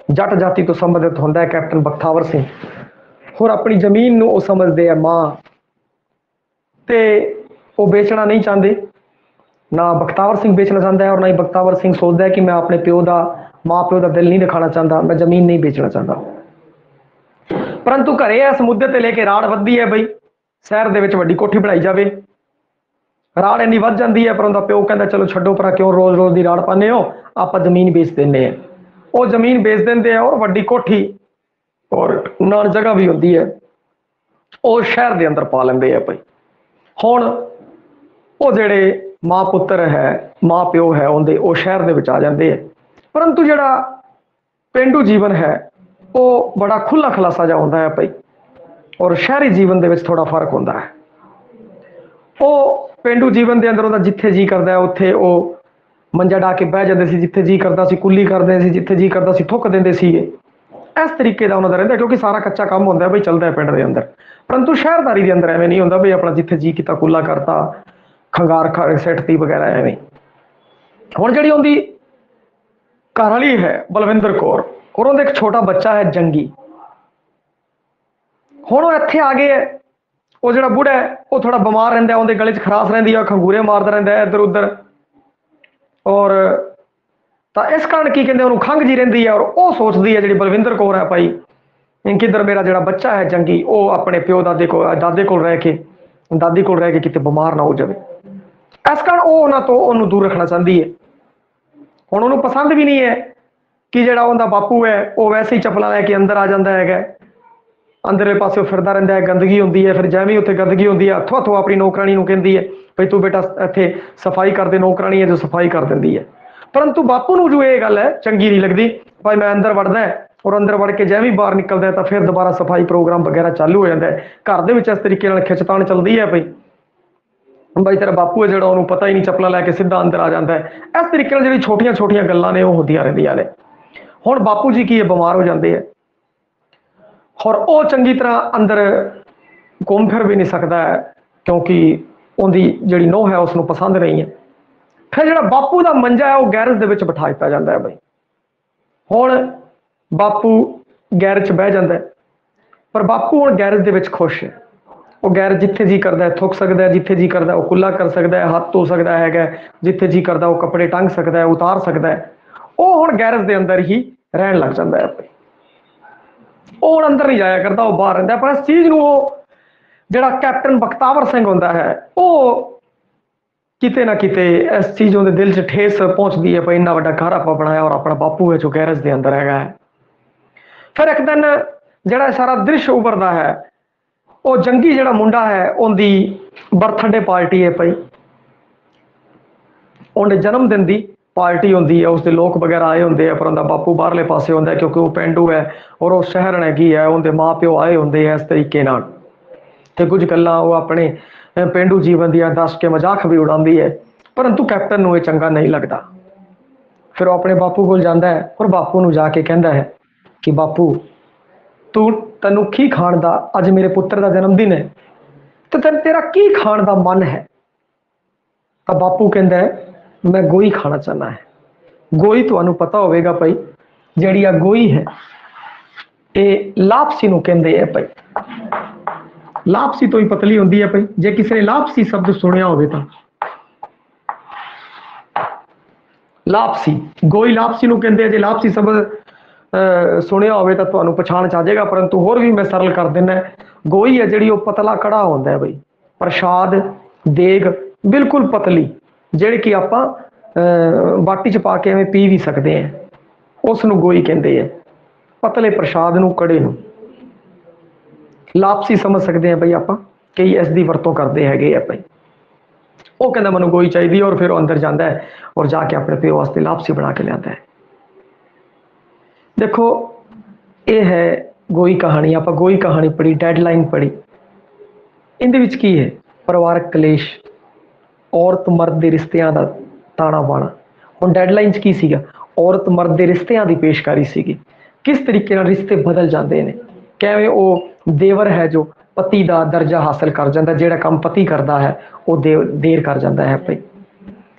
जट जाति तो संबंधित होंदा है कैप्टन बख्तावर सिंह, और अपनी जमीन नूं वो समझदे है मां, ते वो बेचना नहीं चाहते। ना बख्तावर सिंह बेचना चाहता है और ना ही बख्तावर सिंह सोचता है कि मैं अपने प्यो का माँ प्यो का दिल नहीं दिखाना चाहता, मैं जमीन नहीं बेचना चाहता। परंतु घरे इस मुद्दे ते लेके राड़ वधदी है बई, शहर दे विच वड्डी कोठी बनाई जावे। राड़ इन्नी वध जाती है, पर उनका प्यो कहता चलो छड्डो परा, क्यों रोज रोज की राड़ पाने हो, आप जमीन बेच देने हैं। वो जमीन बेच देंगे हैं और वड्डी कोठी और नाल जगह भी होती है, वो शहर के अंदर पा लेंगे है भाई। हुण वो जिहड़े माँ पुत्र है, माँ प्यो है, उनके वो शहर दे विच आ जाते हैं। परंतु जिहड़ा पेंडू जीवन है वो बड़ा खुला खलासा जा होंदा है भाई, और शहरी जीवन दे विच थोड़ा फर्क होंदा है। वो पेंडू जीवन के अंदर उहदा जिथे जी करता है उत्थे वो मंजा डा के बह जाते सी, जिथे जी करता सी कुल्ली करते सी, जिथे जी करता सी थुक देंदे सीगे। इस तरीके का उन्होंने रहिंदा, क्योंकि सारा कच्चा काम होंदा है बई, चलता है पिंड के अंदर। परंतु शहरदारी के अंदर एवें नहीं होंदा बई अपना जिथे जी किता कुल्ला करता, खंगार सिटती वगैरह एवें। हुण जिहड़ी उहदी घर वाली है बलविंदर कौर, और उहदा एक छोटा बच्चा है जंगी। हुण वो इत्थे आ गए है, वो जिहड़ा बुढ़ा है वो थोड़ा बीमार रहिंदा है, उहदे गले च खरास रहिंदी है, खंगूरे मारदा रहिंदा है इधर उधर, और तो इस कारण की कहते उन्होंने खंघ जी रही है। और वो सोचती है जी बलविंदर कौर है भाई, किधर मेरा जो बच्चा है जंगी, वो अपने प्यो दादे को रह के दादी को रह के कितने बीमार ना हो जाए। इस कारण वो उन्होंने तो उन्होंने दूर रखना चाहती है। हुण उन्होंने पसंद भी नहीं है कि जिहड़ा उनका बापू है वो वैसे ही चपला लैके अंदर आ जाता है, अंदरले पासे फिरदा रहिंदा है, गंदगी होंदी है, फिर जैवी उत्थे गंदगी होंदी है हथों हथों अपनी नौकरानी नूं कहंदी है भाई तू बेटा इत्थे सफाई कर दे, नौकरानी है जो सफाई कर दिंदी है। परंतु बापू नूं जो ये गल है चंगी नहीं लगती, भाई मैं अंदर वड़दा है और अंदर वड़ के जैवी बाहर निकलदा है तो फिर दोबारा सफाई प्रोग्राम वगैरह चालू हो जाता है। घर दे विच इस तरीके नाल खिचतान चलदी है भाई तेरा बापू है जिहड़ा उन्होंने पता ही नहीं, चपला लैके सीधा अंदर आ जाता है। इस तरीके नाल जिहड़ी छोटियां छोटियां गल्लां ने वो होंदियां रहिंदियां ने। हुण बापू जी की बीमार हो जाते हैं और वो चंगी तरह अंदर घूम फिर भी नहीं सकता है, क्योंकि उनकी जिहड़ी नूंह है उसनूं पसंद नहीं है। फिर जिहड़ा बापू का मंजा है वो गैरेज दे विच बिठा दिता जाता है भाई। हुण बापू गैरेज बह जाता है, पर बापू हुण गैरेज दे विच खुश है। वो गैरेज जिथे जी करता है थुक सकता है, जिथे जी करता है वो कुल्ला कर सकता है, हाथ धो सकता है, जिथे जी करता है वो कपड़े टंग सकता है, उतार सकता है। वो हुण गैरेज के अंदर ही रहन लग जाता है भाई। वो हुण अंदर नहीं जाया करता, वो बाहर रहिंदा है। पर इस चीज़ नूं वो जिहड़ा कैप्टन बख्तावर सिंह होंदा है वो किते ना किते इस चीज़ों के दिल च ठेस पहुँचती है भाई, इन्ना वड्डा घर आपां बनाया और अपना बापू है जो गैरेज के अंदर है। फिर एक दिन जिहड़ा सारा दृश्य उभरदा है, वो जंगी जिहड़ा मुंडा है उनकी बर्थडे पार्टी है भाई, उनके जन्मदिन की पार्टी होंदी है, उसके लोग वगैरह आए होंगे, पर उनका बापू बाहरले पासे होंदा है क्योंकि वो पेंडू है और वो शहर हैगी है, उनके माँ प्यो आए होंगे इस तरीके नाल। ते कुछ गल्लां वो अपने पेंडू जीवन दियां दस के मजाक भी उड़ाती है, परंतु कैप्टन नूं ये चंगा नहीं लगता। फिर वो अपने बापू को जाता है और बापू नूं जाके कहता है कि बापू तू तैनूं की खाण दा, अज मेरे पुत्र का जन्मदिन है तो तेरा की खाण का मन है? तो बापू कहता है मैं गोई खाना चाहना है। गोई तुहानूं पता होवेगा भाई, जिहड़ी आ गोई है ये लापसी नूं कहंदे है भाई। लापसी तो ही पतली होंदी है भाई, जे किसी ने लापसी शब्द सुनिया होवे तो लापसी गोई लापसी नूं कहंदे, जे लापसी शब्द सुनिया होवे तो तुहानूं पछाण च आ जाएगा, परंतु होर भी मैं सरल कर देना। गोई है जिहड़ी वो पतला कड़ा होंदा है भाई, प्रसाद देग बिल्कुल पतली, जिहड़ी कि आपां बाटी च पा के एवें पी भी सकते हैं, उस नूं गोई कहंदे है। पतले प्रसाद नूं कड़े नूं लापसी समझ सकते हैं भाई आपां, कई इस दी वरतों करते हैगे आ भाई। वो कहता मैनूं गोई चाहिए और फिर अंदर जाता है और जाके अपने प्यो वास्ते लापसी बना के लिया है। देखो ਇਹ ਹੈ ਗੋਈ ਕਹਾਣੀ। ਆਪਾਂ ਗੋਈ ਕਹਾਣੀ ਪੜ੍ਹੀ, ਡੈਡਲਾਈਨ ਪੜ੍ਹੀ। ਇਹਦੇ ਵਿੱਚ ਕੀ ਹੈ? ਪਰਿਵਾਰਕ ਕਲੇਸ਼, ਔਰਤ ਮਰਦ ਦੇ ਰਿਸ਼ਤਿਆਂ ਦਾ ਤਾਣਾ ਬਾਣਾ। ਹੁਣ ਡੈਡਲਾਈਨ 'ਚ ਕੀ ਸੀਗਾ? ਔਰਤ ਮਰਦ ਦੇ ਰਿਸ਼ਤਿਆਂ ਦੀ ਪੇਸ਼ਕਾਰੀ ਸੀਗੀ, ਕਿਸ ਤਰੀਕੇ ਨਾਲ ਰਿਸ਼ਤੇ ਬਦਲ ਜਾਂਦੇ ਨੇ, ਕਿਵੇਂ ਉਹ ਦੇਵਰ ਹੈ ਜੋ ਪਤੀ ਦਾ ਦਰਜਾ ਹਾਸਲ ਕਰ ਜਾਂਦਾ, ਜਿਹੜਾ ਕੰਮ ਪਤੀ ਕਰਦਾ ਹੈ ਉਹ ਦੇਰ ਕਰ ਜਾਂਦਾ ਹੈ ਭਾਈ।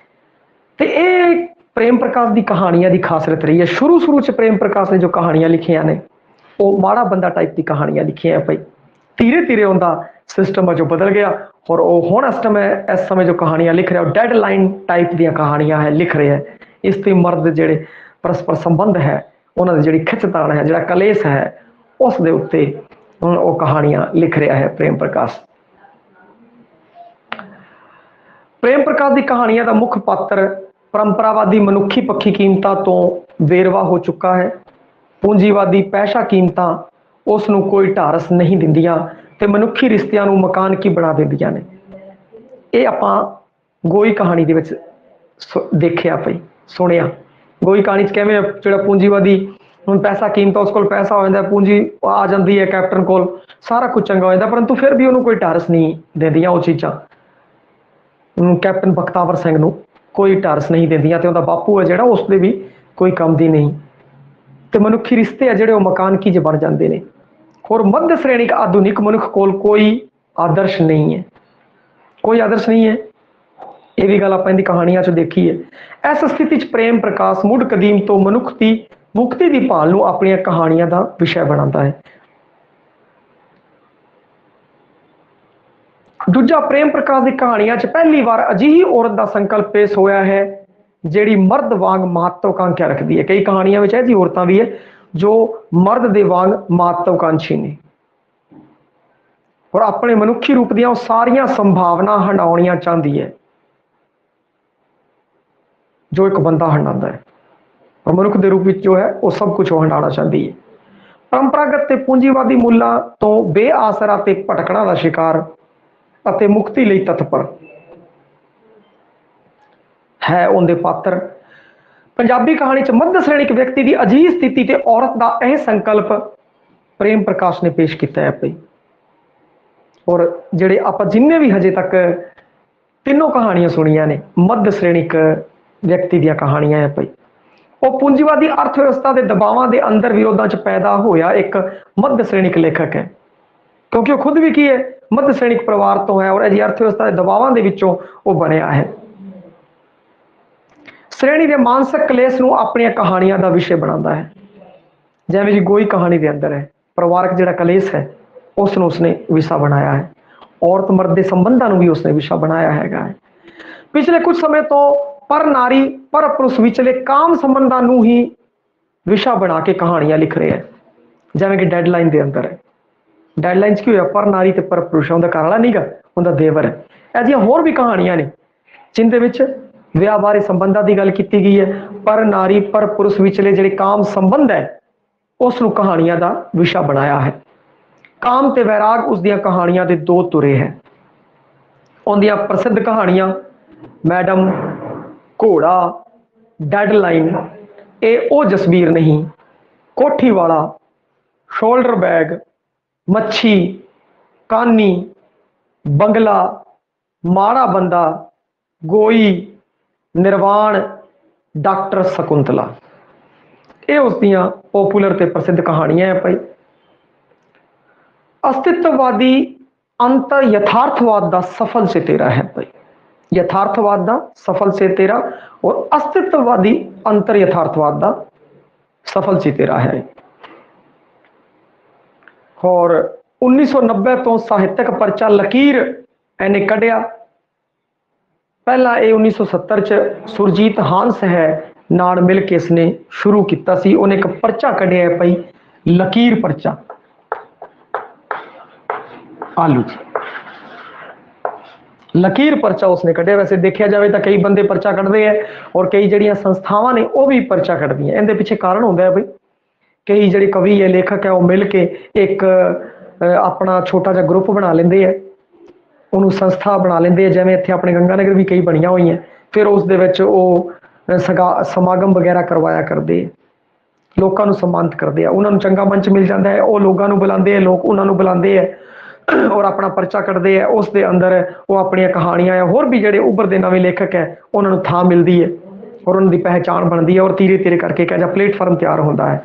ਤੇ ਇਹ ਪ੍ਰੇਮ ਪ੍ਰਕਾਸ਼ ਦੀ ਕਹਾਣੀਆਂ ਦੀ ਖਾਸੀਅਤ ਰਹੀ ਹੈ। ਸ਼ੁਰੂ 'ਚ ਪ੍ਰੇਮ ਪ੍ਰਕਾਸ਼ ਨੇ ਜੋ ਕਹਾਣੀਆਂ ਲਿਖੀਆਂ ਨੇ ਉਹ ਮਾੜਾ ਬੰਦਾ ਟਾਈਪ ਦੀ ਕਹਾਣੀਆਂ ਲਿਖੀਆਂ ਭਾਈ। ਧੀਰੇ ਧੀਰੇ ਉਹਦਾ ਸਿਸਟਮ ਜੋ ਬਦਲ ਗਿਆ ਔਰ ਉਹ ਹੁਣ ਇਸ ਸਮੇਂ ਜੋ ਕਹਾਣੀਆਂ ਲਿਖ ਰਿਹਾ ਉਹ ਡੈਡਲਾਈਨ ਟਾਈਪ ਦੀਆਂ ਕਹਾਣੀਆਂ ਹੈ ਲਿਖ ਰਿਹਾ। ਇਸ ਤੇ ਮਰਦ ਜਿਹੜੇ ਪਰਸਪਰ ਸੰਬੰਧ ਹੈ, ਉਹਨਾਂ ਦੀ ਜਿਹੜੀ ਖਿੱਚਤਾਣ ਹੈ, ਜਿਹੜਾ ਕਲੇਸ਼ ਹੈ, ਉਸ ਦੇ ਉੱਤੇ ਉਹ ਕਹਾਣੀਆਂ ਲਿਖ ਰਿਹਾ ਹੈ ਪ੍ਰੇਮ ਪ੍ਰਕਾਸ਼। ਪ੍ਰੇਮ ਪ੍ਰਕਾਸ਼ ਦੀ ਕਹਾਣੀਆਂ ਦਾ ਮੁੱਖ ਪਾਤਰ ਪਰੰਪਰਾਵਾਦੀ ਮਨੁੱਖੀ ਪੱਖੀ ਕੀਮਤਾਂ ਤੋਂ ਵੇਰਵਾ ਹੋ ਚੁੱਕਾ ਹੈ। ਪੂੰਜੀਵਾਦੀ ਪੈਸਾ ਕੀਮਤਾਂ ਉਸ ਨੂੰ ਕੋਈ ਢਾਰਸ ਨਹੀਂ ਦਿੰਦੀਆਂ ਤੇ ਮਨੁੱਖੀ ਰਿਸ਼ਤਿਆਂ ਨੂੰ ਮਕਾਨ ਕੀ ਬਣਾ ਦਿੰਦੀਆਂ ਨੇ। ਇਹ ਆਪਾਂ ਗੋਈ ਕਹਾਣੀ ਦੇ ਵਿੱਚ ਦੇਖਿਆ ਭਾਈ, ਸੁਣਿਆ। ਗੋਈ ਕਹਾਣੀ 'ਚ ਕਿਵੇਂ ਜਿਹੜਾ ਪੂੰਜੀਵਾਦੀ, ਹੁਣ ਪੈਸਾ ਕੀਮਤਾਂ, ਉਸ ਕੋਲ ਪੈਸਾ ਹੋ ਜਾਂਦਾ, ਪੂੰਜੀ ਆ ਜਾਂਦੀ ਹੈ ਕੈਪਟਨ ਕੋਲ, ਸਾਰਾ ਕੁਝ ਚੰਗਾ ਹੋ ਜਾਂਦਾ, ਪਰੰਤੂ ਫਿਰ ਵੀ ਉਹਨੂੰ ਕੋਈ ਢਾਰਸ ਨਹੀਂ ਦਿੰਦੀਆਂ ਉਹ ਚੀਜ਼ਾਂ। ਕੈਪਟਨ ਬਖਤਾਵਰ ਸਿੰਘ ਨੂੰ ਕੋਈ ਢਾਰਸ ਨਹੀਂ ਦਿੰਦੀਆਂ ਤੇ ਉਹਦਾ ਬਾਪੂ ਹੈ ਜਿਹੜਾ ਉਸਦੇ ਵੀ ਕੋਈ ਕੰਮ ਦੀ ਨਹੀਂ। ਤੇ ਮਨੁੱਖੀ ਰਿਸ਼ਤੇ ਆ ਜਿਹੜੇ ਉਹ ਮਕਾਨ ਕੀ ਜੇ ਬਣ ਜਾਂਦੇ ਨੇ। ਹੋਰ ਮੱਧ ਸ਼੍ਰੇਣੀਕ ਆਧੁਨਿਕ ਮਨੁੱਖ ਕੋਲ ਕੋਈ ਆਦਰਸ਼ ਨਹੀਂ ਹੈ, ਕੋਈ ਆਦਰਸ਼ ਨਹੀਂ ਹੈ। ਇਹ ਵੀ ਗੱਲ ਆਪਾਂ ਇਹਦੀ ਕਹਾਣੀਆਂ 'ਚ ਦੇਖੀ ਹੈ। ਇਸ ਸਥਿਤੀ 'ਚ ਪ੍ਰੇਮ ਪ੍ਰਕਾਸ਼ ਮੁੱਢ ਕਦੀਮ ਤੋਂ ਮਨੁੱਖ ਦੀ ਮੁਕਤੀ ਦੀ ਭਾਲ ਨੂੰ ਆਪਣੀਆਂ ਕਹਾਣੀਆਂ ਦਾ ਵਿਸ਼ਾ ਬਣਾਉਂਦਾ ਹੈ। ਦੂਜਾ, ਪ੍ਰੇਮ ਪ੍ਰਕਾਸ਼ ਦੀ ਕਹਾਣੀਆਂ 'ਚ ਪਹਿਲੀ ਵਾਰ ਅਜਿਹੀ ਔਰਤ ਦਾ ਸੰਕਲਪ ਪੇਸ਼ ਹੋਇਆ ਹੈ ਜਿਹੜੀ ਮਰਦ ਵਾਂਗ ਮਹੱਤਵਾਕਾਂਖਿਆ ਰੱਖਦੀ ਹੈ। ਕਈ ਕਹਾਣੀਆਂ ਵਿੱਚ ਐਸੀ ਔਰਤਾਂ ਵੀ ਹੈ ਜੋ ਮਰਦ ਦੇ ਵਾਂਗ ਮਹੱਤਵਾਕਾਂਖੀ ਨੇ ਔਰ ਆਪਣੇ ਮਨੁੱਖੀ ਰੂਪ ਦੀਆਂ ਉਹ ਸਾਰੀਆਂ ਸੰਭਾਵਨਾ ਹੰਡਾਉਣੀਆਂ ਚਾਹੁੰਦੀ ਹੈ ਜੋ ਇੱਕ ਬੰਦਾ ਹੰਡਾਉਂਦਾ ਹੈ, ਔਰ ਮਨੁੱਖ ਦੇ ਰੂਪ ਵਿੱਚ ਜੋ ਹੈ ਉਹ ਸਭ ਕੁਝ ਉਹ ਹੰਡਾਉਣਾ ਚਾਹੁੰਦੀ ਹੈ। ਪਰੰਪਰਾਗਤ ਤੇ ਪੂੰਜੀਵਾਦੀ ਮੁੱਲਾਂ ਤੋਂ ਬੇਆਸਰਾ ਤੇ ਭਟਕਣਾ ਦਾ ਸ਼ਿਕਾਰ ਅਤੇ ਮੁਕਤੀ ਲਈ ਤਤਪਰ ਹੈ ਉਹਦੇ ਪਾਤਰ। ਪੰਜਾਬੀ ਕਹਾਣੀ 'ਚ ਮੱਧ ਸ਼੍ਰੇਣੀਕ ਵਿਅਕਤੀ ਦੀ ਅਜਿਹੀ ਸਥਿਤੀ ਤੇ ਔਰਤ ਦਾ ਇਹ ਸੰਕਲਪ ਪ੍ਰੇਮ ਪ੍ਰਕਾਸ਼ ਨੇ ਪੇਸ਼ ਕੀਤਾ ਹੈ ਭਾਈ। ਔਰ ਜਿਹੜੇ ਆਪਾਂ ਜਿੰਨੇ ਵੀ ਹਜੇ ਤੱਕ ਤਿੰਨੋਂ ਕਹਾਣੀਆਂ ਸੁਣੀਆਂ ਨੇ ਮੱਧ ਸ਼੍ਰੇਣਿਕ ਵਿਅਕਤੀ ਦੀਆਂ ਕਹਾਣੀਆਂ ਹੈ ਭਾਈ। ਉਹ ਪੂੰਜੀਵਾਦੀ ਅਰਥ ਵਿਵਸਥਾ ਦੇ ਦਬਾਵਾਂ ਦੇ ਅੰਦਰ ਵਿਰੋਧਾਂ 'ਚ ਪੈਦਾ ਹੋਇਆ ਇੱਕ ਮੱਧ ਸ਼੍ਰੇਣਿਕ ਲੇਖਕ ਹੈ, ਕਿਉਂਕਿ ਉਹ ਖੁਦ ਵੀ ਕੀ ਹੈ, ਮੱਧ ਸ਼੍ਰੇਣਿਕ ਪਰਿਵਾਰ ਤੋਂ ਹੈ ਔਰ ਅਜਿਹੀ ਅਰਥ ਵਿਵਸਥਾ ਦੇ ਦਬਾਵਾਂ ਦੇ ਵਿੱਚੋਂ ਉਹ ਬਣਿਆ ਹੈ। ਸ਼੍ਰੇਣੀ ਦੇ ਮਾਨਸਿਕ ਕਲੇਸ਼ ਨੂੰ ਆਪਣੀਆਂ ਕਹਾਣੀਆਂ ਦਾ ਵਿਸ਼ੇ ਬਣਾਉਂਦਾ ਹੈ। ਜਿਵੇਂ ਜੀ ਗੋਈ ਕਹਾਣੀ ਦੇ ਅੰਦਰ ਹੈ ਪਰਿਵਾਰਕ ਜਿਹੜਾ ਕਲੇਸ਼ ਹੈ ਉਸ ਨੂੰ ਉਸਨੇ ਵਿਸ਼ਾ ਬਣਾਇਆ ਹੈ। ਔਰਤ ਮਰਦ ਦੇ ਸੰਬੰਧਾਂ ਨੂੰ ਵੀ ਉਸਨੇ ਵਿਸ਼ਾ ਬਣਾਇਆ ਹੈਗਾ ਹੈ। ਪਿਛਲੇ ਕੁਝ ਸਮੇਂ ਤੋਂ ਪਰ ਨਾਰੀ ਪਰ ਪੁਰਸ਼ ਵਿਚਲੇ ਕਾਮ ਸੰਬੰਧਾਂ ਨੂੰ ਹੀ ਵਿਸ਼ਾ ਬਣਾ ਕੇ ਕਹਾਣੀਆਂ ਲਿਖ ਰਹੇ ਹੈ। ਜਿਵੇਂ ਕਿ ਡੈਡਲਾਈਨ ਦੇ ਅੰਦਰ ਹੈ। ਡੈਡਲਾਈਨ 'ਚ ਕੀ ਹੋਇਆ, ਪਰ ਨਾਰੀ ਤੇ ਪਰ ਪੁਰਸ਼, ਉਹਦਾ ਘਰ ਵਾਲਾ ਨੀਗਾ, ਉਹਦਾ ਦੇਵਰ ਹੈ। ਇਹ ਜਿਹੀਆਂ ਹੋਰ ਵੀ ਕਹਾਣੀਆਂ ਨੇ ਜਿਨ੍ਹਾਂ ਵਿੱਚ ਵਿਆਹ ਬਾਰੇ ਸੰਬੰਧਾਂ ਦੀ ਗੱਲ ਕੀਤੀ ਗਈ ਹੈ। ਪਰ ਨਾਰੀ ਪਰ ਪੁਰਸ਼ ਵਿਚਲੇ ਜਿਹੜੇ ਕਾਮ ਸੰਬੰਧ ਹੈ ਉਸ ਨੂੰ ਕਹਾਣੀਆਂ ਦਾ ਵਿਸ਼ਾ ਬਣਾਇਆ ਹੈ। ਕਾਮ ਤੇ ਵੈਰਾਗ ਉਸ ਦੀਆਂ ਕਹਾਣੀਆਂ ਦੇ ਦੋ ਤੁਰੇ ਹੈ। ਉਹਦੀਆਂ ਪ੍ਰਸਿੱਧ ਕਹਾਣੀਆਂ ਮੈਡਮ, ਘੋੜਾ, ਡੈਡਲਾਈਨ, ਇਹ ਉਹ ਜਸਬੀਰ ਨਹੀਂ, ਕੋਠੀ ਵਾਲਾ, ਸ਼ੋਲਡਰ ਬੈਗ, ਮੱਛੀ, ਕਾਨੀ, ਬੰਗਲਾ, ਮਾੜਾ ਬੰਦਾ, ਗੋਈ, ਨਿਰਵਾਣ, ਡਾਕਟਰ ਸਕੁੰਤਲਾ, ਇਹ ਉਸ ਦੀਆਂ ਪੋਪੂਲਰ ਤੇ ਪ੍ਰਸਿੱਧ ਕਹਾਣੀਆਂ ਹੈ ਭਾਈ। ਅਸਤਿਤਵਵਾਦੀ ਅੰਤਰ ਯਥਾਰਥਵਾਦ ਦਾ ਸਫਲ ਸਿਤੇਰਾ ਹੈ ਭਾਈ। ਯਥਾਰਥਵਾਦ ਦਾ ਸਫਲ ਸਿਤੇਰਾ ਔਰ ਅਸਤਿਤਵਵਾਦੀ ਅੰਤਰ ਯਥਾਰਥਵਾਦ ਦਾ ਸਫਲ ਸਿਤੇਰਾ ਹੈ। ਔਰ 1990 ਤੋਂ ਸਾਹਿਤਕ ਪਰਚਾ ਲਕੀਰ ਇਹਨੇ ਕੱਢਿਆ। ਪਹਿਲਾਂ ਇਹ 1970 ਚ ਸੁਰਜੀਤ ਹਾਂਸ ਹੈ ਨਾਲ ਮਿਲ ਕੇ ਇਸਨੇ ਸ਼ੁਰੂ ਕੀਤਾ ਸੀ। ਉਹਨੇ ਇੱਕ ਪਰਚਾ ਕੱਢਿਆ ਭਾਈ, ਲਕੀਰ ਪਰਚਾ। ਆਲੂ ਜੀ ਲਕੀਰ ਪਰਚਾ ਉਸਨੇ ਕੱਢਿਆ। ਵੈਸੇ ਦੇਖਿਆ ਜਾਵੇ ਤਾਂ ਕਈ ਬੰਦੇ ਪਰਚਾ ਕੱਢਦੇ ਹੈ ਔਰ ਕਈ ਜਿਹੜੀਆਂ ਸੰਸਥਾਵਾਂ ਨੇ ਉਹ ਵੀ ਪਰਚਾ ਕੱਢਦੀਆਂ। ਇਹਦੇ ਪਿੱਛੇ ਕਾਰਨ ਹੁੰਦਾ ਹੈ ਬਈ, ਕਈ ਜਿਹੜੇ ਕਵੀ ਹੈ, ਲੇਖਕ ਹੈ, ਉਹ ਮਿਲ ਕੇ ਇੱਕ ਆਪਣਾ ਛੋਟਾ ਜਿਹਾ ਗਰੁੱਪ ਬਣਾ ਲੈਂਦੇ ਹੈ, ਉਹਨੂੰ ਸੰਸਥਾ ਬਣਾ ਲੈਂਦੇ ਆ। ਜਿਵੇਂ ਇੱਥੇ ਆਪਣੇ ਗੰਗਾਨਗਰ ਵੀ ਕਈ ਬਣੀਆਂ ਹੋਈਆਂ। ਫਿਰ ਉਸ ਦੇ ਵਿੱਚ ਉਹ ਸਮਾਗਮ ਵਗੈਰਾ ਕਰਵਾਇਆ ਕਰਦੇ। ਲੋਕਾਂ ਨੂੰ ਸਨਮਾਨਿਤ ਕਰਦੇ ਆ, ਉਹਨਾਂ ਨੂੰ ਚੰਗਾ ਮੰਚ ਮਿਲ ਜਾਂਦਾ ਹੈ, ਉਹ ਲੋਕਾਂ ਨੂੰ ਬੁਲਾਉਂਦੇ ਆ, ਲੋਕ ਉਹਨਾਂ ਨੂੰ ਬੁਲਾਉਂਦੇ ਆ ਔਰ ਆਪਣਾ ਪਰਚਾ ਕੱਢਦੇ ਆ। ਉਸ ਦੇ ਅੰਦਰ ਉਹ ਆਪਣੀਆਂ ਕਹਾਣੀਆਂ ਆ, ਹੋਰ ਵੀ ਜਿਹੜੇ ਉੱਭਰਦੇ ਨਵੇਂ ਲੇਖਕ ਹੈ ਉਹਨਾਂ ਨੂੰ ਥਾਂ ਮਿਲਦੀ ਹੈ ਔਰ ਉਹਨਾਂ ਦੀ ਪਹਿਚਾਣ ਬਣਦੀ ਹੈ ਔਰ ਧੀਰੇ ਧੀਰੇ ਕਰਕੇ ਇੱਕ ਜਿਹਾ ਪਲੇਟਫਾਰਮ ਤਿਆਰ ਹੁੰਦਾ ਹੈ।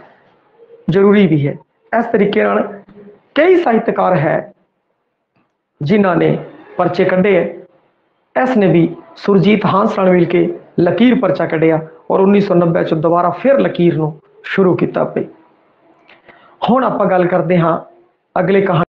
ਜ਼ਰੂਰੀ ਵੀ ਹੈ। ਇਸ ਤਰੀਕੇ ਨਾਲ ਕਈ ਸਾਹਿਤਕਾਰ ਹੈ ਜਿਨ੍ਹਾਂ ਨੇ ਪਰਚੇ ਕੱਢੇ ਹੈ। ਇਸ ਨੇ ਵੀ ਸੁਰਜੀਤ ਹਾਂਸ ਨਾਲ ਮਿਲ ਕੇ ਲਕੀਰ ਪਰਚਾ ਕੱਢਿਆ ਔਰ 1990 ਚ ਦੁਬਾਰਾ ਫਿਰ ਲਕੀਰ ਨੂੰ ਸ਼ੁਰੂ ਕੀਤਾ ਪਈ। ਹੁਣ ਆਪਾਂ ਗੱਲ ਕਰਦੇ ਹਾਂ ਅਗਲੇ ਕਹਾਣੀ